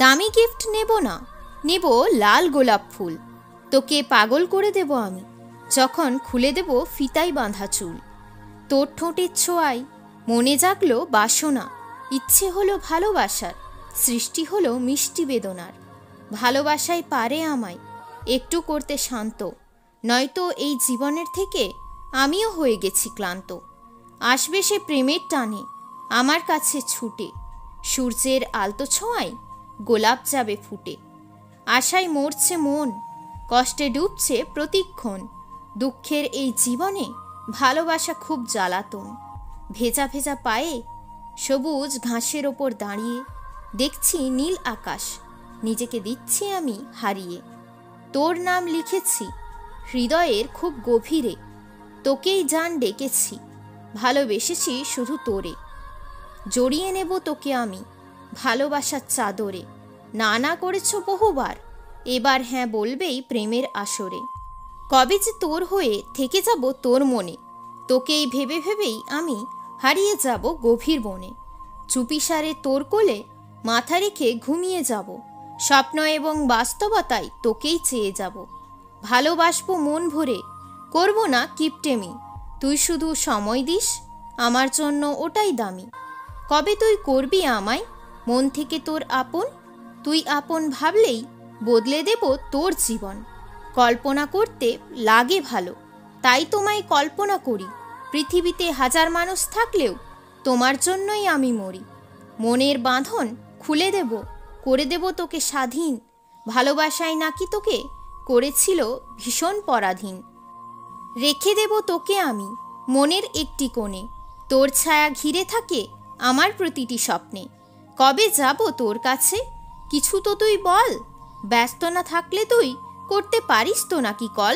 দামি গিফট নেব না, নেব লাল গোলাপ ফুল। তোকে পাগল করে দেব আমি যখন খুলে দেব ফিতাই বাঁধা চুল। তোর ঠোঁটের ছোঁয়ায় মনে জাগলো বাসনা, ইচ্ছে হলো ভালোবাসার, সৃষ্টি হলো মিষ্টি বেদনার। ভালোবাসাই পারে আমায় একটু করতে শান্ত, নয়তো এই জীবনের থেকে আমিও হয়ে গেছি ক্লান্ত। আসবে সে প্রেমের টানে আমার কাছে ছুটে, সূর্যের আলতো ছোঁয়ায় গোলাপ যাবে ফুটে। আশায় মরছে মন, কষ্টে ডুবছে প্রতিক্ষণ, দুঃখের এই জীবনে ভালোবাসা খুব জ্বালাতন। ভেজা ভেজা পায়ে সবুজ ঘাসের ওপর দাঁড়িয়ে দেখছি নীল আকাশ, নিজেকে দিচ্ছি আমি হারিয়ে। তোর নাম লিখেছি হৃদয়ের খুব গভীরে, তোকেই জান ডেকেছি, ভালোবেসেছি শুধু তোরে। জড়িয়ে নেব তোকে আমি ভালোবাসার চাদরে, না না করেছ বহুবার, এবার হ্যাঁ বলবেই প্রেমের আসরে। কবে যে তোর হয়ে থেকে যাব তোর মনে, তোকেই ভেবে ভেবেই আমি হারিয়ে যাব গভীর বনে। চুপিসারে তোর কোলে মাথা রেখে ঘুমিয়ে যাব, স্বপ্ন এবং বাস্তবতায় তোকেই চেয়ে যাব। ভালোবাসবো মন ভরে, করব না কিপটেমি, তুই শুধু সময় দিস আমার জন্য ওটাই দামি। কবে তুই করবি আমায় মন থেকে তোর আপন, তুই আপন ভাবলেই বদলে দেব তোর জীবন। কল্পনা করতে লাগে ভালো, তাই তোমায় কল্পনা করি, পৃথিবীতে হাজার মানুষ থাকলেও তোমার জন্যই আমি মরি। মনের বাঁধন খুলে দেব, করে দেব তোকে স্বাধীন, ভালোবাসায় নাকি তোকে করেছিল ভীষণ পরাধীন। রেখে দেব তোকে আমি মনের একটি কোণে, তোর ছায়া ঘিরে থাকে আমার প্রতিটি স্বপ্নে। কবে যাব তোর কাছে কিছু তো তুই বল, ব্যস্ত না থাকলে তুই করতে পারিস তো নাকি কল।